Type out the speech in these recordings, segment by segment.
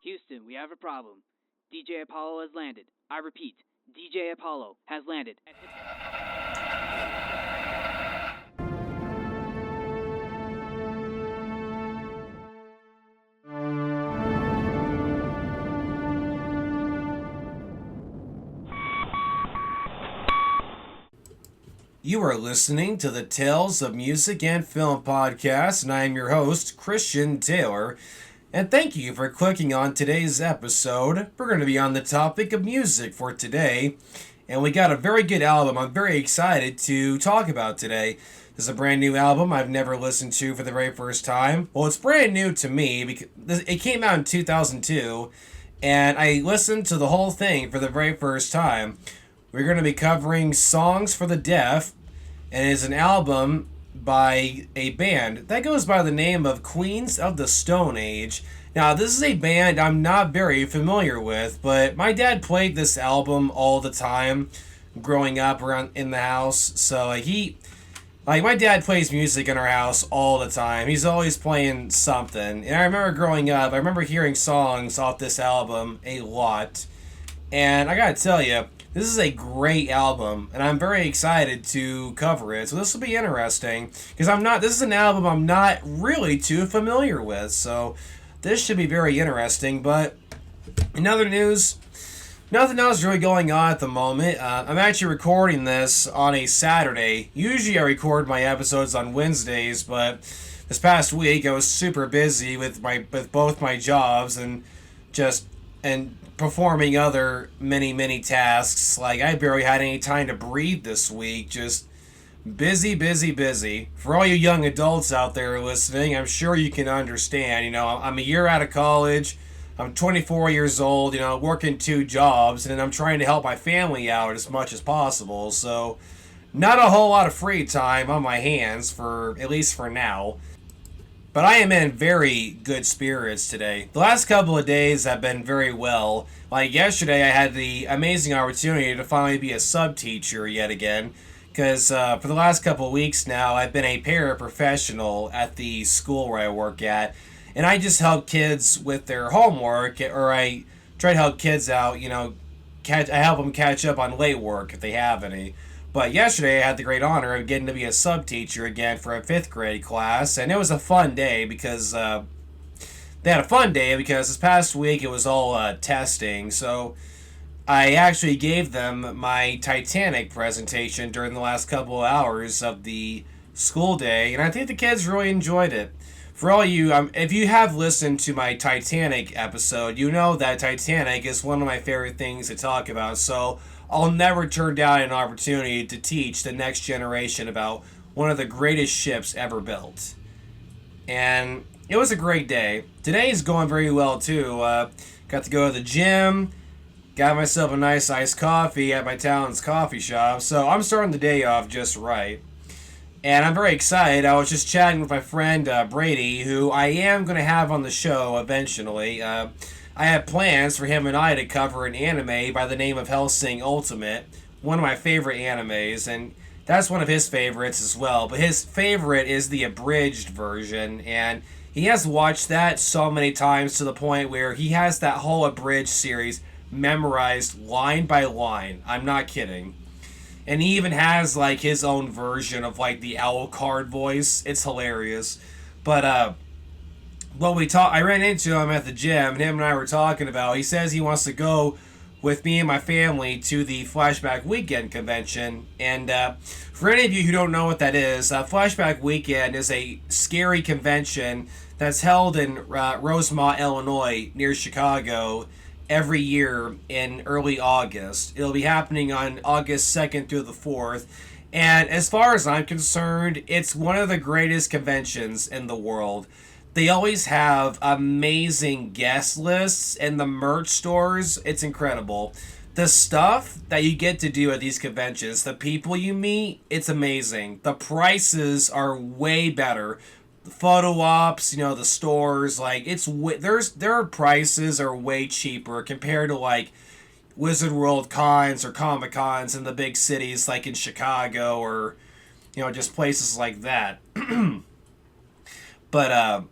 Houston, we have a problem. DJ Apollo has landed. I repeat, DJ Apollo has landed. You are listening to the Tales of Music and Film podcast, and I am your host, Christian Taylor. And thank you for clicking on today's episode. We're going to be on the topic of music for today, and we got a very good album I'm very excited to talk about today. This is a brand new album I've never listened to for the very first time. Well, it's brand new to me because it came out in 2002, and I listened to the whole thing for the very first time. We're going to be covering Songs for the Deaf, and it is an album by a band that goes by the name of Queens of the Stone Age. Now, this is a band I'm not very familiar with, but my dad played this album all the time growing up around in the house. So my dad plays music in our house all the time. He's always playing something. And I remember growing up, I remember hearing songs off this album a lot. And I gotta tell you, this is a great album, and I'm very excited to cover it. So this will be interesting, because this is an album I'm not really too familiar with, so this should be very interesting. But in other news, nothing else really going on at the moment. I'm actually recording this on a Saturday. Usually I record my episodes on Wednesdays, but this past week I was super busy with both my jobs and performing other many tasks. Like, I barely had any time to breathe this week. Just busy. For all you young adults out there listening, I'm sure you can understand. I'm a year out of college. I'm 24 years old, working 2 jobs, and I'm trying to help my family out as much as possible. So, not a whole lot of free time on my hands, at least for now. But I am in very good spirits today. The last couple of days have been very well. Like yesterday, I had the amazing opportunity to finally be a sub-teacher yet again. Because for the last couple of weeks now, I've been a paraprofessional at the school where I work at. And I just help kids with their homework, or I try to help kids out, I help them catch up on late work if they have any. But yesterday I had the great honor of getting to be a sub-teacher again for a 5th grade class, and it was a fun day because this past week it was all testing. So I actually gave them my Titanic presentation during the last couple of hours of the school day, and I think the kids really enjoyed it. For all you, if you have listened to my Titanic episode, you know that Titanic is one of my favorite things to talk about, so I'll never turn down an opportunity to teach the next generation about one of the greatest ships ever built. And it was a great day. Today's going very well, too. Got to go to the gym, got myself a nice iced coffee at my town's coffee shop, so I'm starting the day off just right. And I'm very excited. I was just chatting with my friend Brady, who I am going to have on the show eventually. I have plans for him and I to cover an anime by the name of Hellsing Ultimate, one of my favorite animes, and that's one of his favorites as well. But his favorite is the abridged version, and he has watched that so many times to the point where he has that whole abridged series memorized line by line. I'm not kidding. And he even has like his own version of like the Alucard voice. It's hilarious. But I ran into him at the gym, and him and I were talking about, he says he wants to go with me and my family to the Flashback Weekend convention. And for any of you who don't know what that is, Flashback Weekend is a scary convention that's held in Rosemont, Illinois, near Chicago, every year in early August. It'll be happening on August 2nd through the 4th. And as far as I'm concerned, it's one of the greatest conventions in the world. They always have amazing guest lists, and the merch stores, it's incredible. The stuff that you get to do at these conventions, the people you meet, it's amazing. The prices are way better. The photo ops, the stores, like their prices are way cheaper compared to like Wizard World cons or Comic Cons in the big cities like in Chicago or just places like that. But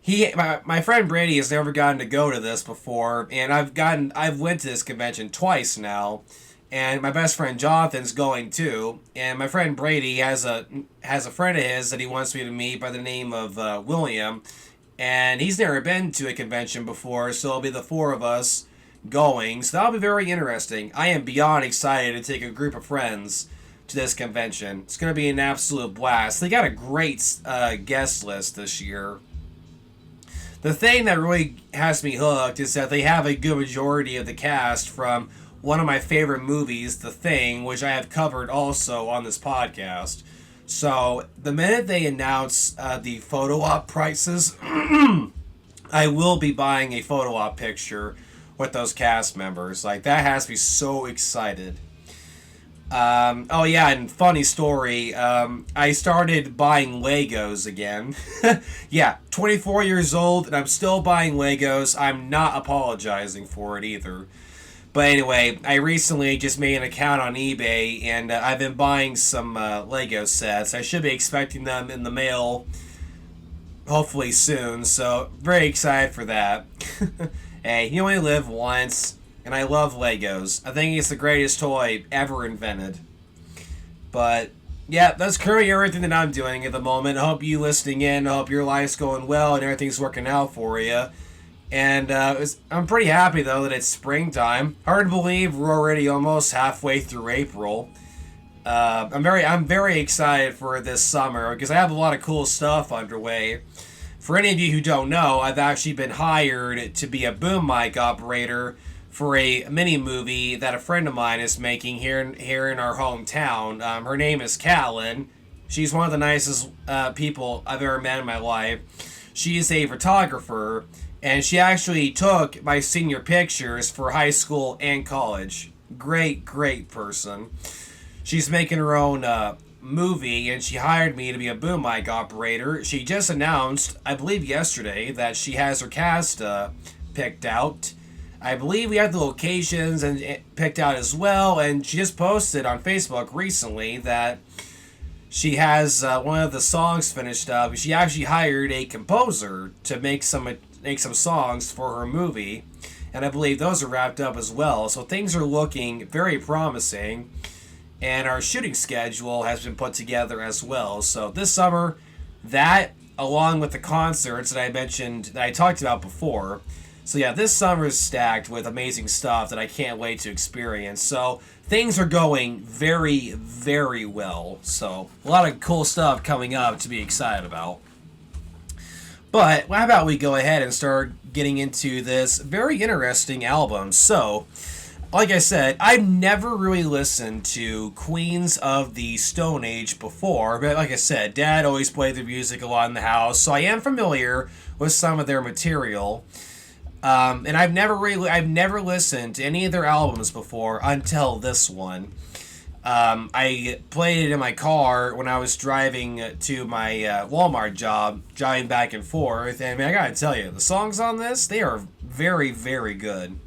my friend Brady has never gotten to go to this before, and I've went to this convention twice now, and my best friend Jonathan's going too, and my friend Brady has a friend of his that he wants me to meet by the name of William, and he's never been to a convention before, so it'll be the four of us going, so that'll be very interesting. I am beyond excited to take a group of friends to this convention. It's going to be an absolute blast. They got a great guest list this year. The thing that really has me hooked is that they have a good majority of the cast from one of my favorite movies, The Thing, which I have covered also on this podcast. So, the minute they announce the photo op prices, I will be buying a photo op picture with those cast members. Like, that has me so excited. Oh yeah, and funny story, I started buying Legos again. Yeah, 24 years old, and I'm still buying Legos. I'm not apologizing for it either. But anyway, I recently just made an account on eBay, and I've been buying some Lego sets. I should be expecting them in the mail hopefully soon, so very excited for that. Hey, you only live once. And I love Legos. I think it's the greatest toy ever invented. But, yeah, that's currently everything that I'm doing at the moment. I hope you listening in. I hope your life's going well and everything's working out for you. And I'm pretty happy, though, that it's springtime. Hard to believe we're already almost halfway through April. I'm very excited for this summer because I have a lot of cool stuff underway. For any of you who don't know, I've actually been hired to be a boom mic operator for a mini movie that a friend of mine is making here in our hometown. Her name is Catelyn. She's one of the nicest people I've ever met in my life. She is a photographer, and she actually took my senior pictures for high school and college. Great person. She's making her own movie, and she hired me to be a boom mic operator. She just announced, I believe yesterday, that she has her cast picked out. I believe we have the locations and picked out as well, and she just posted on Facebook recently that she has one of the songs finished up. She actually hired a composer to make some songs for her movie, and I believe those are wrapped up as well. So things are looking very promising, and our shooting schedule has been put together as well. So this summer, that along with the concerts that I mentioned, that I talked about before. So yeah, this summer is stacked with amazing stuff that I can't wait to experience. So things are going very, very well. So a lot of cool stuff coming up to be excited about. But how about we go ahead and start getting into this very interesting album. So, like I said, I've never really listened to Queens of the Stone Age before. But like I said, Dad always played their music a lot in the house. So I am familiar with some of their material. And I've never listened to any of their albums before until this one. I played it in my car when I was driving to my Walmart job, driving back and forth. And I gotta tell you, the songs on this, they are very, very good.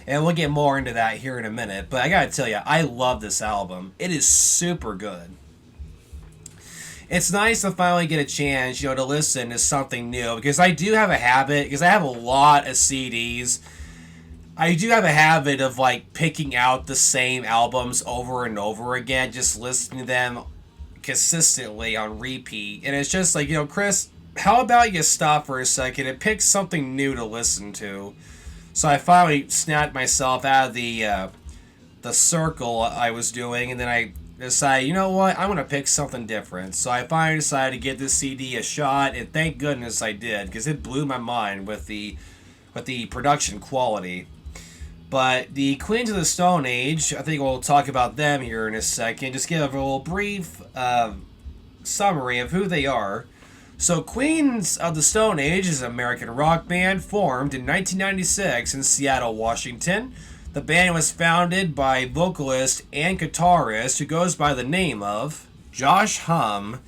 And we'll get more into that here in a minute. But I gotta tell you, I love this album. It is super good. It's nice to finally get a chance, to listen to something new. Because I do have a habit, because I have a lot of CDs. I do have a habit of, picking out the same albums over and over again. Just listening to them consistently on repeat. And it's just Chris, how about you stop for a second and pick something new to listen to? So I finally snapped myself out of the circle I was doing. And then I decided, you know what, I'm going to pick something different. So I finally decided to give this CD a shot, and thank goodness I did, because it blew my mind with the production quality. But the Queens of the Stone Age, I think we'll talk about them here in a second. Just give a little brief summary of who they are. So Queens of the Stone Age is an American rock band formed in 1996 in Seattle, Washington. The band was founded by vocalist and guitarist who goes by the name of Josh Hum,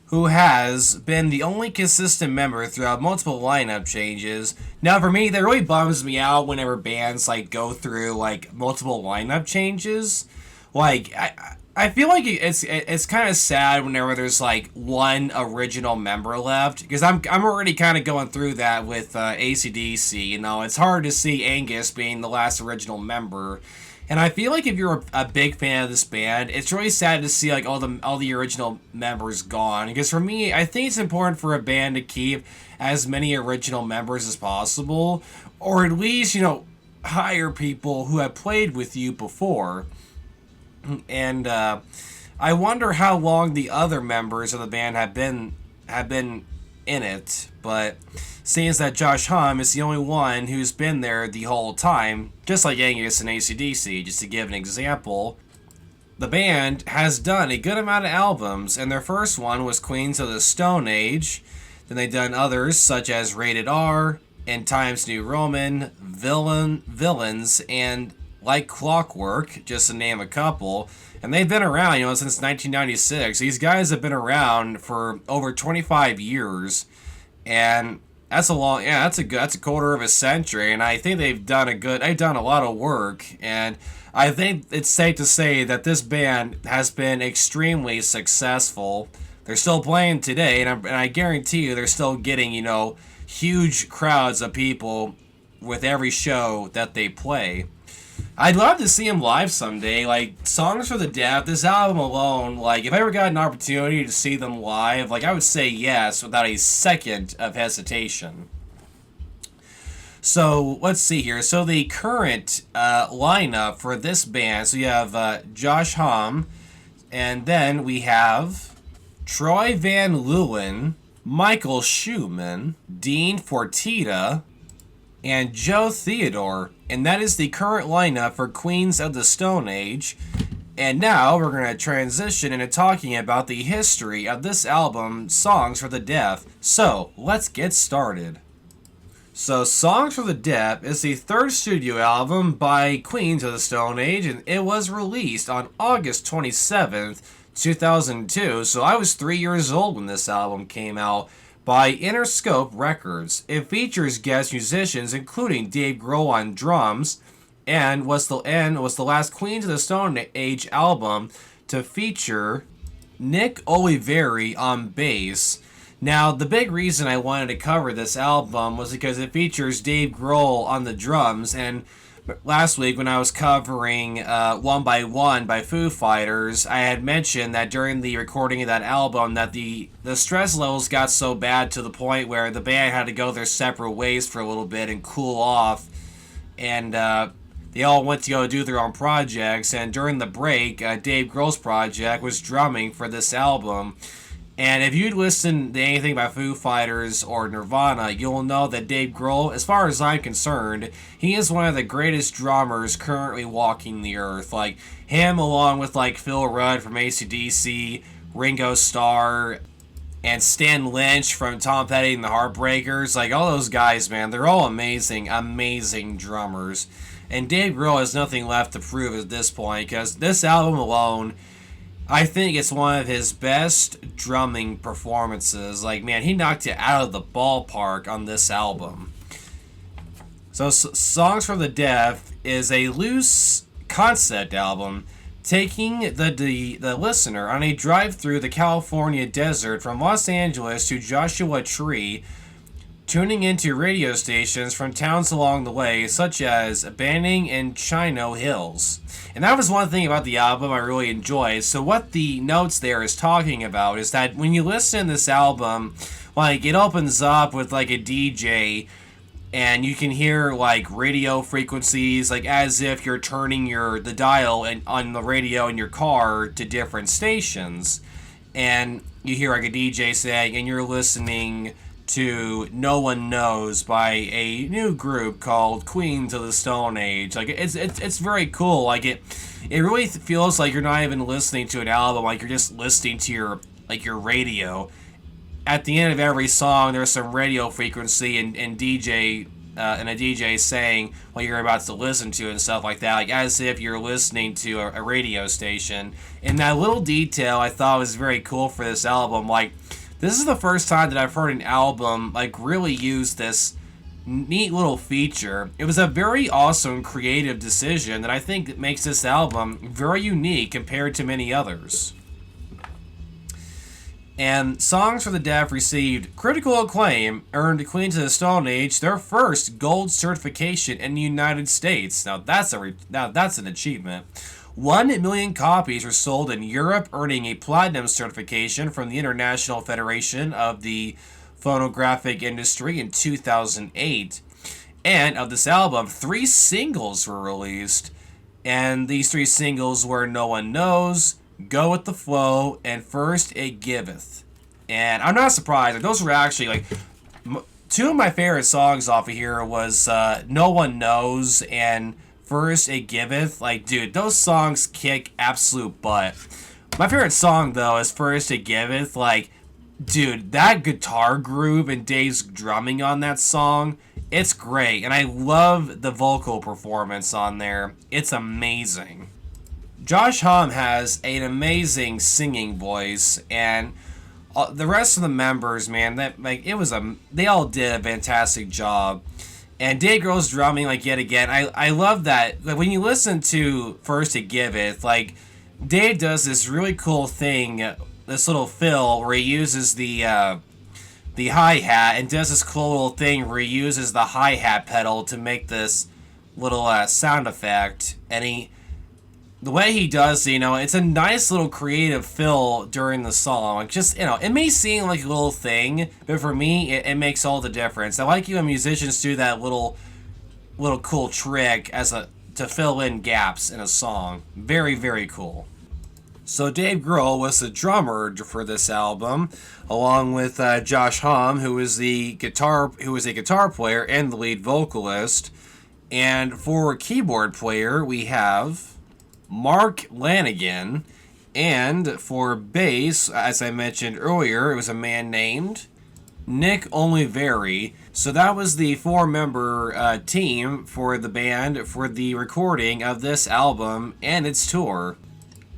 who has been the only consistent member throughout multiple lineup changes. Now, for me, that really bums me out whenever bands go through multiple lineup changes. I I feel like it's kind of sad whenever there's like one original member left, because I'm already kind of going through that with AC/DC. You know, it's hard to see Angus being the last original member, and I feel like if you're a big fan of this band, it's really sad to see like all the original members gone. Because for me, I think it's important for a band to keep as many original members as possible, or at least hire people who have played with you before. And I wonder how long the other members of the band have been in it. But seeing as that Josh Homme is the only one who's been there the whole time, just like Angus and AC/DC, just to give an example, the band has done a good amount of albums, and their first one was Queens of the Stone Age. Then they've done others such as Rated R, and Times New Roman, Villains, and Like Clockwork, just to name a couple. And they've been around, since 1996. These guys have been around for over 25 years, and that's a quarter of a century. And I think they've done a lot of work. And I think it's safe to say that this band has been extremely successful. They're still playing today, and I guarantee you they're still getting huge crowds of people with every show that they play. I'd love to see him live someday. Like, Songs for the Deaf, this album alone, like, if I ever got an opportunity to see them live, like, I would say yes without a second of hesitation. So, let's see here. So, the current lineup for this band, so you have Josh Homme, and then we have Troy Van Leeuwen, Michael Schumann, Dean Fortita, and Joe Theodore, and that is the current lineup for Queens of the Stone Age. And now we're going to transition into talking about the history of this album, Songs for the Deaf. So, let's get started. So, Songs for the Deaf is the third studio album by Queens of the Stone Age, and it was released on August 27th, 2002. So, I was 3 years old when this album came out, by Interscope Records. It features guest musicians including Dave Grohl on drums, and was the last Queens of the Stone Age album to feature Nick Oliveri on bass. Now, the big reason I wanted to cover this album was because it features Dave Grohl on the drums, and last week when I was covering One by One by Foo Fighters, I had mentioned that during the recording of that album that the stress levels got so bad to the point where the band had to go their separate ways for a little bit and cool off, and they all went to go do their own projects. And during the break, Dave Grohl's project was drumming for this album. And if you'd listen to anything by Foo Fighters or Nirvana, you'll know that Dave Grohl, as far as I'm concerned, he is one of the greatest drummers currently walking the earth. Like, him along with, like, Phil Rudd from AC/DC, Ringo Starr, and Stan Lynch from Tom Petty and the Heartbreakers. Like, all those guys, man, they're all amazing, amazing drummers. And Dave Grohl has nothing left to prove at this point, because this album alone, I think it's one of his best drumming performances. Like, man, he knocked it out of the ballpark on this album. So, Songs for the Deaf is a loose concept album taking the listener on a drive through the California desert from Los Angeles to Joshua Tree, tuning into radio stations from towns along the way, such as Banning and Chino Hills. And that was one thing about the album I really enjoyed. So what the notes there is talking about is that when you listen to this album, like, it opens up with, like, a DJ, and you can hear, like, radio frequencies, like, as if you're turning the dial on the radio in your car to different stations. And you hear, like, a DJ saying, and you're listening to No One Knows by a new group called Queens of the Stone Age. Like, it's very cool. Like, it really feels like you're not even listening to an album, like you're just listening to your radio. At the end of every song, there's some radio frequency and a DJ saying what you're about to listen to and stuff like that, like as if you're listening to a radio station. And that little detail I thought was very cool for this album. Like, this is the first time that I've heard an album, like, really use this neat little feature. It was a very awesome creative decision that I think makes this album very unique compared to many others. And Songs for the Deaf received critical acclaim, earned Queens of the Stone Age their first gold certification in the United States. Now that's an achievement. 1 million copies were sold in Europe, earning a platinum certification from the International Federation of the Phonographic Industry in 2008. And of this album, 3 singles were released. And these 3 singles were No One Knows, Go With The Flow, and First It Giveth. And I'm not surprised. Like, those were actually, like, 2 of my favorite songs off of here was No One Knows and First It Giveth. Like, dude, those songs kick absolute butt. My favorite song, though, is First It Giveth. Like, dude, that guitar groove and Dave's drumming on that song, it's great. And I love the vocal performance on there. It's amazing. Josh Homme has an amazing singing voice, and the rest of the members, man, they all did a fantastic job. And Dave Grohl's drumming, like, yet again, I love that. Like, when you listen to First It Giveth, like, Dave does this really cool thing, this little fill where he uses the hi-hat and does this cool little thing where he uses the hi-hat pedal to make this little sound effect. And the way he does, it's a nice little creative fill during the song. Like, just, it may seem like a little thing, but for me, it makes all the difference. I like when musicians do that little cool trick to fill in gaps in a song. Very, very cool. So Dave Grohl was the drummer for this album, along with Josh Homme, who was a guitar player and the lead vocalist. And for keyboard player, we have Mark Lanigan, and for bass, as I mentioned earlier, it was a man named Nick Oliveri. So that was the 4-member team for the band for the recording of this album and its tour.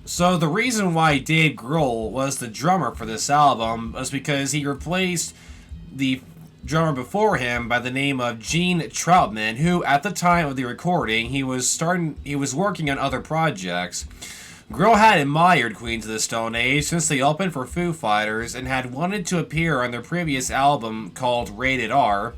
So the reason why Dave Grohl was the drummer for this album was because he replaced the drummer before him by the name of Gene Troutman, who at the time of the recording he was working on other projects. Grohl had admired Queens of the Stone Age since they opened for Foo Fighters and had wanted to appear on their previous album called Rated R.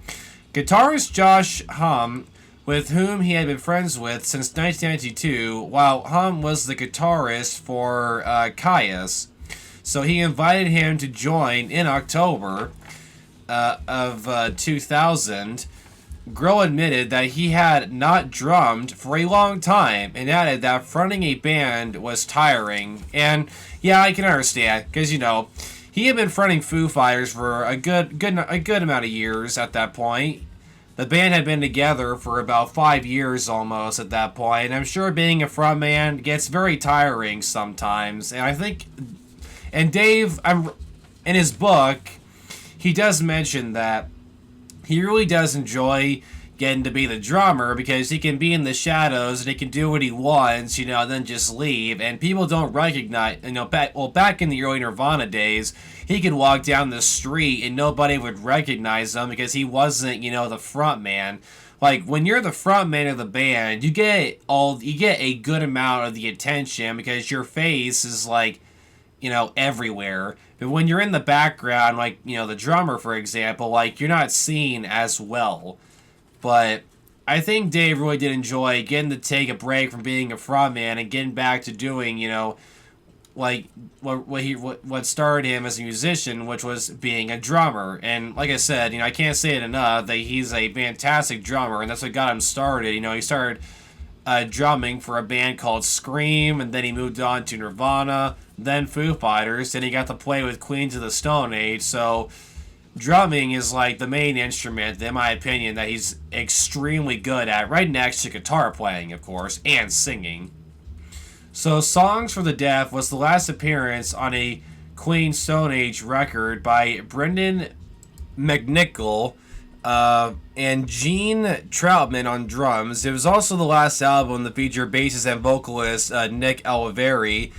Guitarist Josh Homme, with whom he had been friends with since 1992, while Homme was the guitarist for Caius. So he invited him to join in October of 2000. Grohl admitted that he had not drummed for a long time and added that fronting a band was tiring. And yeah, I can understand, because he had been fronting Foo Fighters for a good amount of years at that point. The band had been together for about 5 years almost at that point, and I'm sure being a frontman gets very tiring sometimes. And I think, and Dave, in his book, he does mention that he really does enjoy getting to be the drummer because he can be in the shadows and he can do what he wants, and then just leave. And people don't recognize, back in the early Nirvana days, he could walk down the street and nobody would recognize him because he wasn't, the front man. Like, when you're the front man of the band, you get a good amount of the attention because your face is like, everywhere. But when you're in the background, like, the drummer, for example, like, you're not seen as well. But I think Dave really did enjoy getting to take a break from being a frontman and getting back to doing, like, what started him as a musician, which was being a drummer. And like I said, I can't say it enough that he's a fantastic drummer, and that's what got him started. He started drumming for a band called Scream, and then he moved on to Nirvana, then Foo Fighters, then he got to play with Queens of the Stone Age. So drumming is like the main instrument, in my opinion, that he's extremely good at, right next to guitar playing, of course, and singing. So Songs for the Deaf was the last appearance on a Queen Stone Age record by Brendan McNichol and Gene Troutman on drums. It was also the last album that featured bassist and vocalist Nick Oliveri.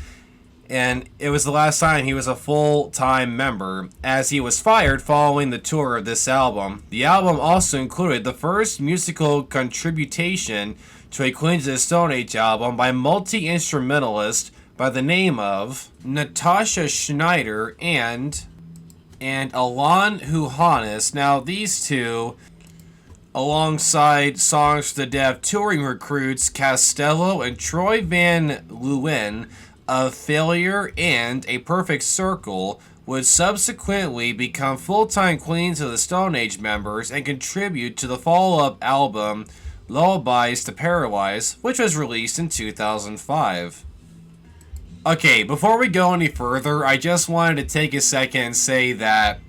and it was the last time he was a full-time member, as he was fired following the tour of this album. The album also included the first musical contribution to a Queens of the Stone Age album by multi-instrumentalist by the name of Natasha Schneider and Alon Huhanis. Now, these two, alongside Songs for the Deaf touring recruits Costello and Troy Van Leeuwen of Failure and A Perfect Circle, would subsequently become full-time Queens of the Stone Age members and contribute to the follow-up album Lullabies to Paralyze, which was released in 2005. Okay, before we go any further, I just wanted to take a second and say that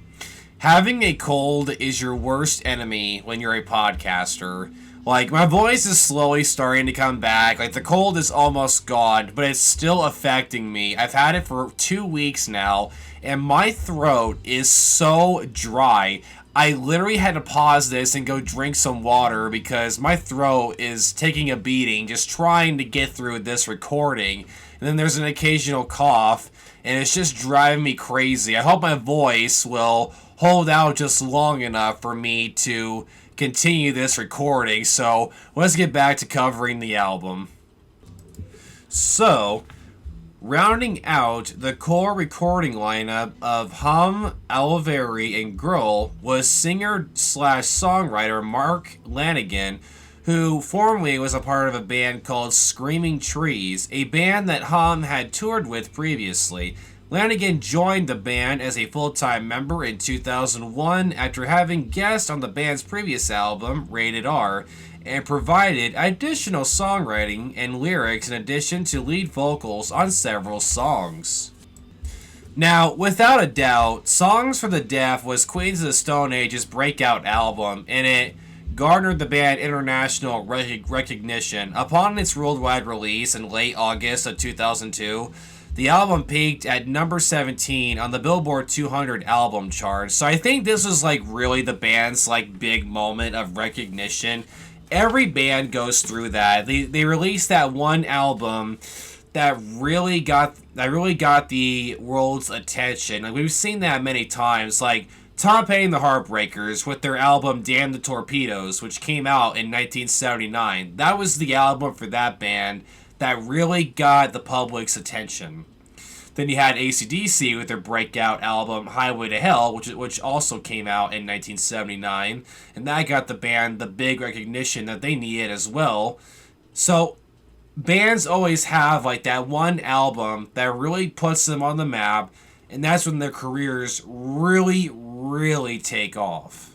having a cold is your worst enemy when you're a podcaster. Like, my voice is slowly starting to come back. Like, the cold is almost gone, but it's still affecting me. I've had it for 2 weeks now, and my throat is so dry. I literally had to pause this and go drink some water because my throat is taking a beating just trying to get through this recording. And then there's an occasional cough, and it's just driving me crazy. I hope my voice will hold out just long enough for me to continue this recording. So let's get back to covering the album. So, rounding out the core recording lineup of Hum, Oliveri, and Grohl was singer-slash-songwriter Mark Lanigan, who formerly was a part of a band called Screaming Trees, a band that Hum had toured with previously. Lanigan joined the band as a full-time member in 2001 after having guested on the band's previous album, Rated R, and provided additional songwriting and lyrics in addition to lead vocals on several songs. Now, without a doubt, Songs for the Deaf was Queens of the Stone Age's breakout album, and it garnered the band international recognition. Upon its worldwide release in late August of 2002, the album peaked at number 17 on the Billboard 200 album chart. So I think this was like really the band's like big moment of recognition. Every band goes through that. They released that one album that really got the world's attention. Like, we've seen that many times. Like Tom Petty and the Heartbreakers with their album Damn the Torpedoes, which came out in 1979. That was the album for that band that really got the public's attention. Then you had AC/DC with their breakout album Highway to Hell, which also came out in 1979, and that got the band the big recognition that they needed as well. So bands always have like that one album that really puts them on the map, and that's when their careers really take off.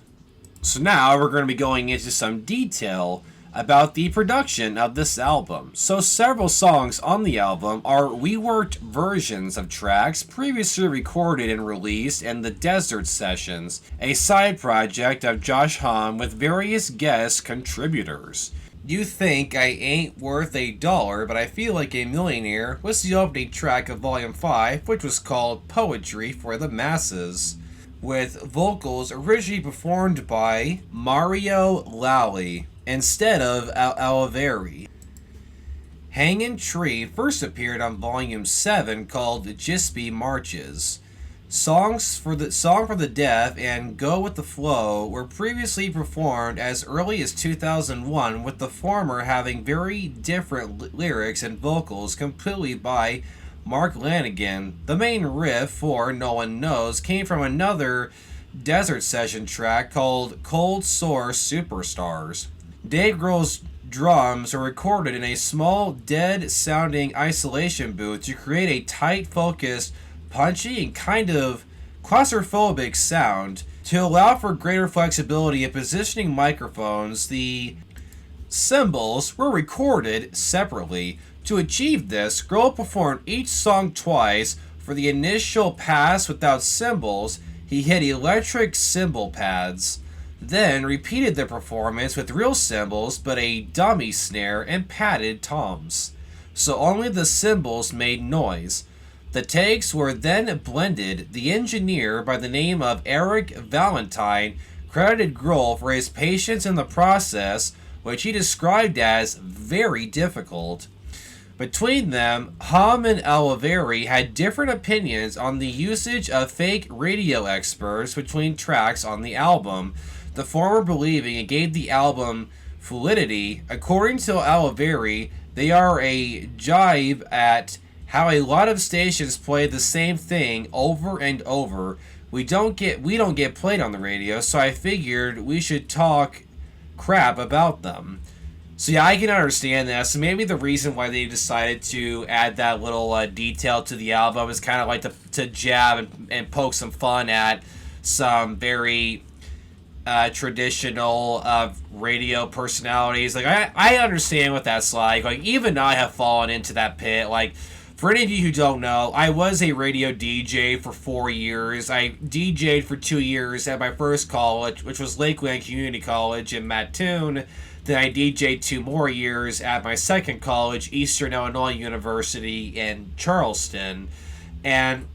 So now we're going to be going into some detail about the production of this album. So several songs on the album are reworked versions of tracks previously recorded and released in the Desert Sessions, a side project of Josh Homme with various guest contributors. You Think I Ain't Worth a Dollar, But I Feel Like a Millionaire was the opening track of Volume 5, which was called Poetry for the Masses, with vocals originally performed by Mario Lally instead of Oliveri. Hangin' Tree first appeared on Volume 7 called Jispy Marches. Song for the Deaf and Go With the Flow were previously performed as early as 2001, with the former having very different lyrics and vocals completely by Mark Lanigan. The main riff for No One Knows came from another Desert Session track called Cold Sore Superstars. Dave Grohl's drums are recorded in a small, dead-sounding isolation booth to create a tight, focused, punchy, and kind of claustrophobic sound. To allow for greater flexibility in positioning microphones, the cymbals were recorded separately. To achieve this, Grohl performed each song twice. For the initial pass without cymbals, he hit electric cymbal pads, then repeated the performance with real cymbals but a dummy snare and padded toms, so only the cymbals made noise. The takes were then blended. The engineer, by the name of Eric Valentine, credited Grohl for his patience in the process, which he described as very difficult. Between them, Hum and Oliveri had different opinions on the usage of fake radio experts between tracks on the album, the former believing it gave the album fluidity. According to Oliveri, they are a jibe at how a lot of stations play the same thing over and over. We don't get played on the radio, so I figured we should talk crap about them. So yeah, I can understand that. So maybe the reason why they decided to add that little detail to the album is kind of like to jab and poke some fun at some very traditional radio personalities. Like I understand what that's like. Like even I have fallen into that pit. Like for any of you who don't know, I was a radio DJ for 4 years. I DJ'd for 2 years at my first college, which was Lakeland Community College in Mattoon. Then I DJ'd 2 more years at my second college, Eastern Illinois University in Charleston. And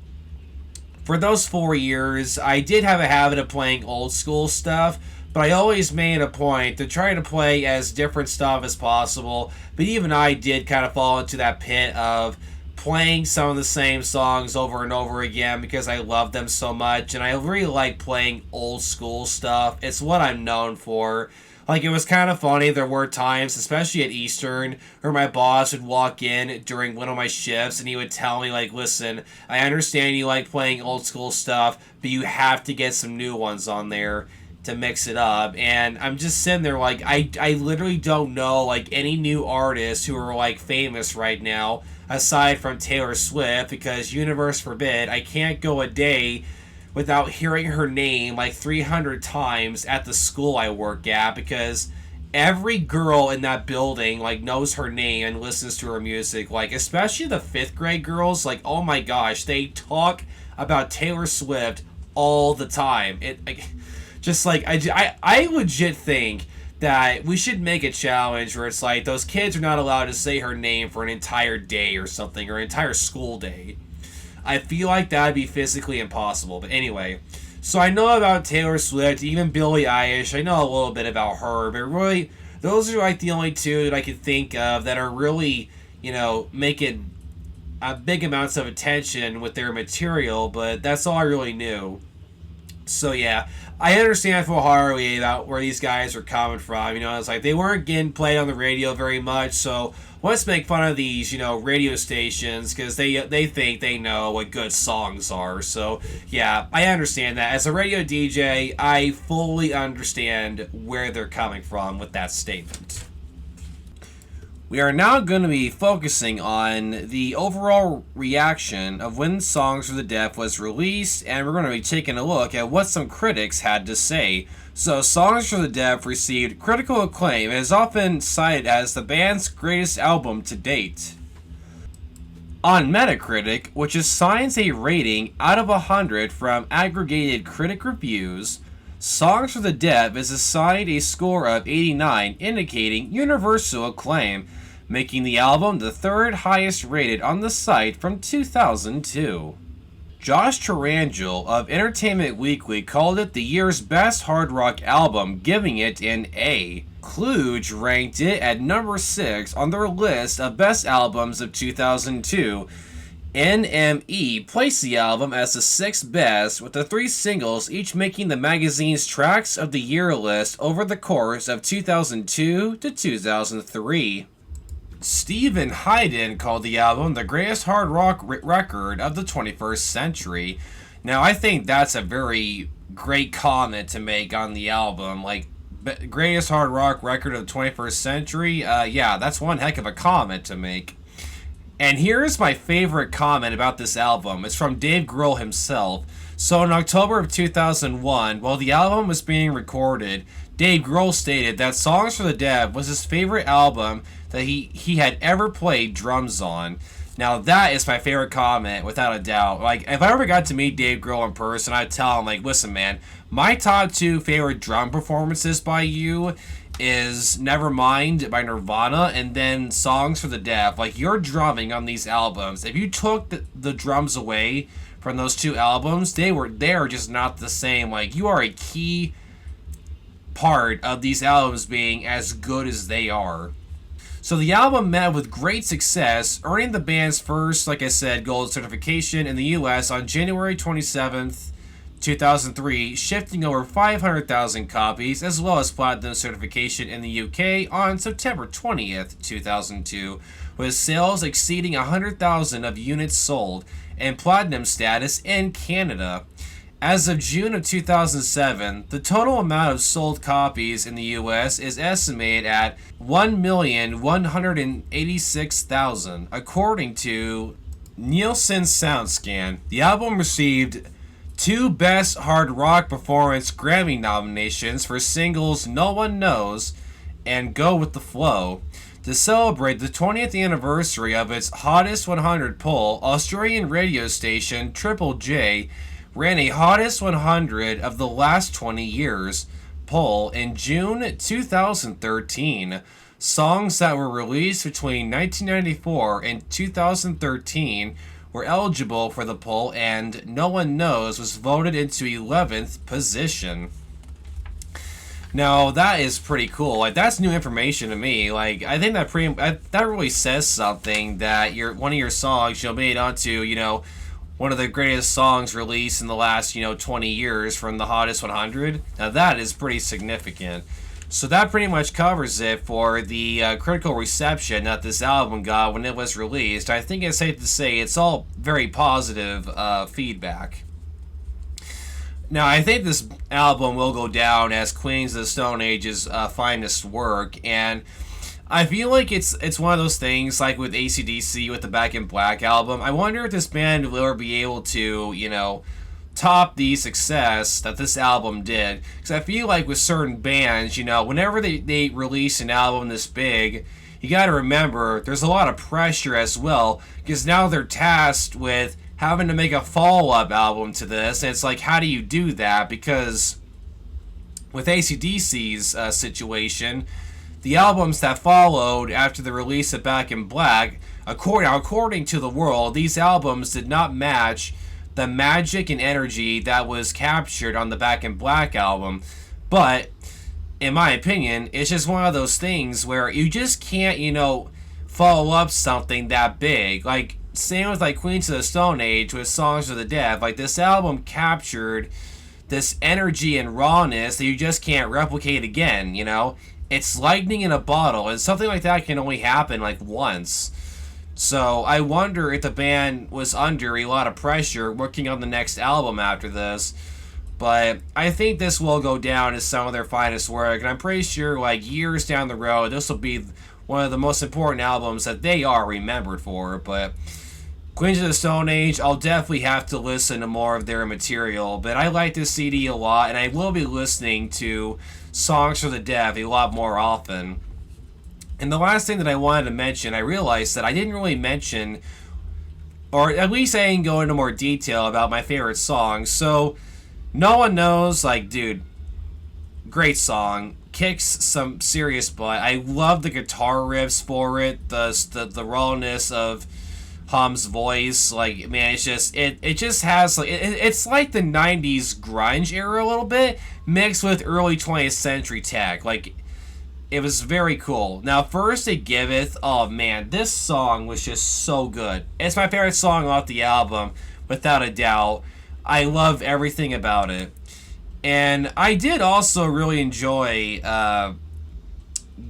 for those 4 years, I did have a habit of playing old school stuff, but I always made a point to try to play as different stuff as possible. But even I did kind of fall into that pit of playing some of the same songs over and over again because I love them so much, and I really like playing old school stuff. It's what I'm known for. Like, it was kind of funny. There were times, especially at Eastern, where my boss would walk in during one of my shifts and he would tell me, like, listen, I understand you like playing old school stuff, but you have to get some new ones on there to mix it up. And I'm just sitting there like, I literally don't know, like, any new artists who are, like, famous right now, aside from Taylor Swift, because universe forbid, I can't go a day without hearing her name like 300 times at the school I work at, because every girl in that building like knows her name and listens to her music. Like, especially the 5th grade girls, like, oh my gosh, they talk about Taylor Swift all the time. It like, just like I legit think that we should make a challenge where it's like those kids are not allowed to say her name for an entire day or something, or an entire school day. I feel like that would be physically impossible. But anyway, so I know about Taylor Swift, even Billie Eilish. I know a little bit about her, but really, those are like the only two that I could think of that are really, you know, making big amounts of attention with their material, but that's all I really knew. So yeah, I understand wholeheartedly about where these guys are coming from. You know, it's like they weren't getting played on the radio very much, so let's make fun of these, you know, radio stations because they think they know what good songs are. So yeah, I understand that. As a radio DJ, I fully understand where they're coming from with that statement. We are now going to be focusing on the overall reaction of when Songs for the Deaf was released, and we're going to be taking a look at what some critics had to say. So, Songs for the Deaf received critical acclaim and is often cited as the band's greatest album to date. On Metacritic, which assigns a rating out of 100 from aggregated critic reviews, Songs for the Deaf is assigned a score of 89, indicating universal acclaim, making the album the 3rd highest rated on the site from 2002. Josh Tarangel of Entertainment Weekly called it the year's best hard rock album, giving it an A. Kluge ranked it at number 6 on their list of best albums of 2002. NME placed the album as the 6th best, with the 3 singles each making the magazine's Tracks of the Year list over the course of 2002 to 2003. Stephen Hayden called the album the greatest hard rock record of the 21st century. Now, I think that's a very great comment to make on the album. Like, greatest hard rock record of the 21st century? Yeah, that's one heck of a comment to make. And here's my favorite comment about this album. It's from Dave Grohl himself. So in October of 2001, while the album was being recorded, Dave Grohl stated that Songs for the Deaf was his favorite album that he had ever played drums on. Now that is my favorite comment, without a doubt. Like, if I ever got to meet Dave Grohl in person, I'd tell him, like, listen, man, my top 2 favorite drum performances by you is Nevermind by Nirvana and then Songs for the Deaf. Like, your drumming on these albums, if you took the drums away from those 2 albums, they're just not the same. Like, you are a key part of these albums being as good as they are. So the album met with great success, earning the band's first, like I said, gold certification in the US on January 27th, 2003, shifting over 500,000 copies, as well as platinum certification in the UK on September 20th, 2002, with sales exceeding 100,000 of units sold, and platinum status in Canada. As of June of 2007, the total amount of sold copies in the US is estimated at 1,186,000, according to Nielsen SoundScan. The album received 2 Best Hard Rock Performance Grammy nominations for singles No One Knows and Go With The Flow. To celebrate the 20th anniversary of its Hottest 100 poll, Australian radio station Triple J ran a Hottest 100 of the last 20 years poll in June 2013. Songs that were released between 1994 and 2013 were eligible for the poll, and No One Knows was voted into 11th position. Now, that is pretty cool. Like, that's new information to me. Like, I think that that really says something, that one of your songs, made onto, one of the greatest songs released in the last, 20 years from the Hottest 100. Now, that is pretty significant. So that pretty much covers it for the critical reception that this album got when it was released. I think it's safe to say it's all very positive feedback. Now, I think this album will go down as Queens of the Stone Age's finest work, and I feel like it's one of those things, like with AC/DC with the Back in Black album. I wonder if this band will ever be able to, top the success that this album did. Because I feel like with certain bands, whenever they release an album this big, you got to remember there's a lot of pressure as well, because now they're tasked with having to make a follow-up album to this, and it's like, how do you do that? Because with AC/DC's situation, the albums that followed after the release of Back in Black, according to The World, these albums did not match the magic and energy that was captured on the Back in Black album. But, in my opinion, it's just one of those things where you just can't, follow up something that big. Like, same with, like, Queens of the Stone Age with Songs of the Deaf. Like, this album captured this energy and rawness that you just can't replicate again, It's lightning in a bottle, and something like that can only happen, like, once. So I wonder if the band was under a lot of pressure working on the next album after this. But I think this will go down as some of their finest work, and I'm pretty sure, like, years down the road, this will be one of the most important albums that they are remembered for. But Queens of the Stone Age, I'll definitely have to listen to more of their material. But I like this CD a lot, and I will be listening to Songs for the Deaf a lot more often. And the last thing that I wanted to mention, I realized that I didn't really mention, or at least I didn't go into more detail about my favorite songs. So, No One Knows, like, dude, great song. Kicks some serious butt. I love the guitar riffs for it, the rawness of Hum's voice. Like, man, it's just, it just has, like, it's like the 90s grunge era a little bit, mixed with early 20th century tech. Like, it was very cool. Now, First It Giveth, oh man, this song was just so good. It's my favorite song off the album, without a doubt. I love everything about it. And I did also really enjoy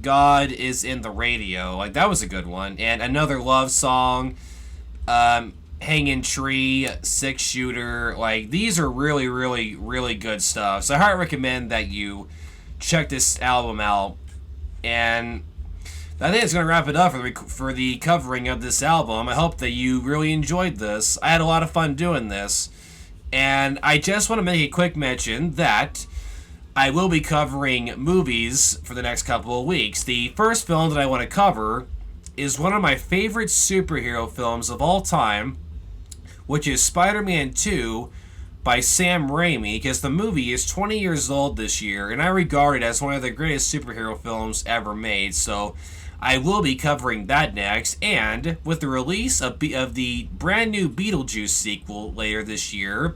God Is in the Radio. Like, that was a good one. And Another Love Song, Hanging Tree, Six Shooter. Like, these are really, really, really good stuff. So I highly recommend that you check this album out. And I think it's going to wrap it up for the covering of this album. I hope that you really enjoyed this. I had a lot of fun doing this. And I just want to make a quick mention that I will be covering movies for the next couple of weeks. The first film that I want to cover is one of my favorite superhero films of all time, which is Spider-Man 2 by Sam Raimi, because the movie is 20 years old this year, and I regard it as one of the greatest superhero films ever made, so I will be covering that next. And with the release of the brand new Beetlejuice sequel later this year,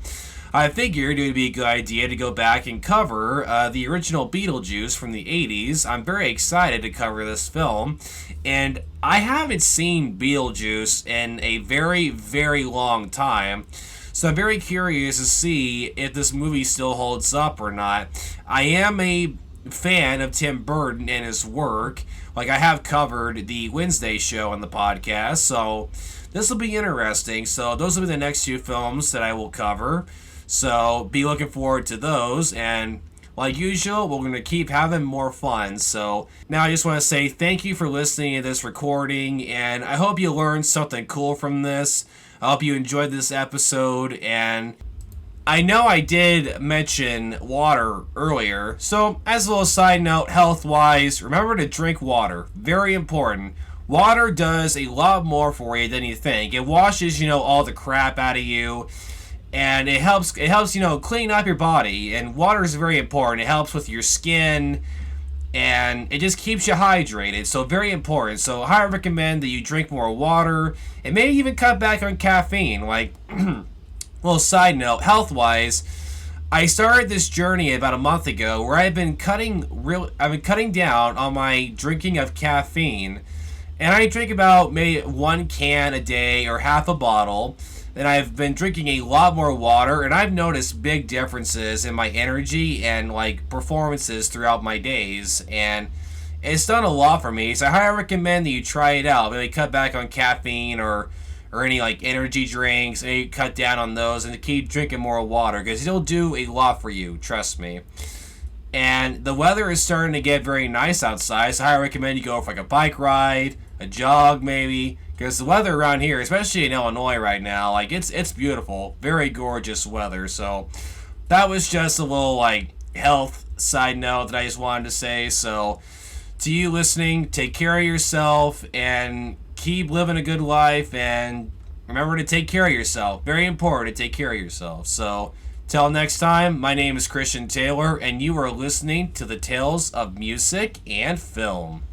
I figured it would be a good idea to go back and cover the original Beetlejuice from the 80s. I'm very excited to cover this film, and I haven't seen Beetlejuice in a very, very long time. So I'm very curious to see if this movie still holds up or not. I am a fan of Tim Burton and his work. Like, I have covered the Wednesday show on the podcast, so this will be interesting. So those will be the next two films that I will cover. So be looking forward to those. And like usual, we're going to keep having more fun. So now I just want to say thank you for listening to this recording, and I hope you learned something cool from this. I hope you enjoyed this episode, and I know I did mention water earlier, so as a little side note, health-wise, remember to drink water. Very important. Water does a lot more for you than you think. It washes, all the crap out of you, and it helps, clean up your body, and water is very important. It helps with your skin, and it just keeps you hydrated, so very important. So I highly recommend that you drink more water, and maybe even cut back on caffeine. Like, little side note, health-wise, I started this journey about a month ago where I've been cutting down on my drinking of caffeine, and I drink about maybe 1 can a day or half a bottle. And I've been drinking a lot more water, and I've noticed big differences in my energy and performances throughout my days, and it's done a lot for me. So I highly recommend that you try it out. Maybe cut back on caffeine or any energy drinks, maybe cut down on those, and keep drinking more water, because it'll do a lot for you, trust me. And the weather is starting to get very nice outside, so I highly recommend you go for a bike ride, a jog maybe, because the weather around here, especially in Illinois right now, it's beautiful. Very gorgeous weather. So that was just a little, health side note that I just wanted to say. So to you listening, take care of yourself and keep living a good life. And remember to take care of yourself. Very important to take care of yourself. So till next time, my name is Christian Taylor, and you are listening to the Tales of Music and Film.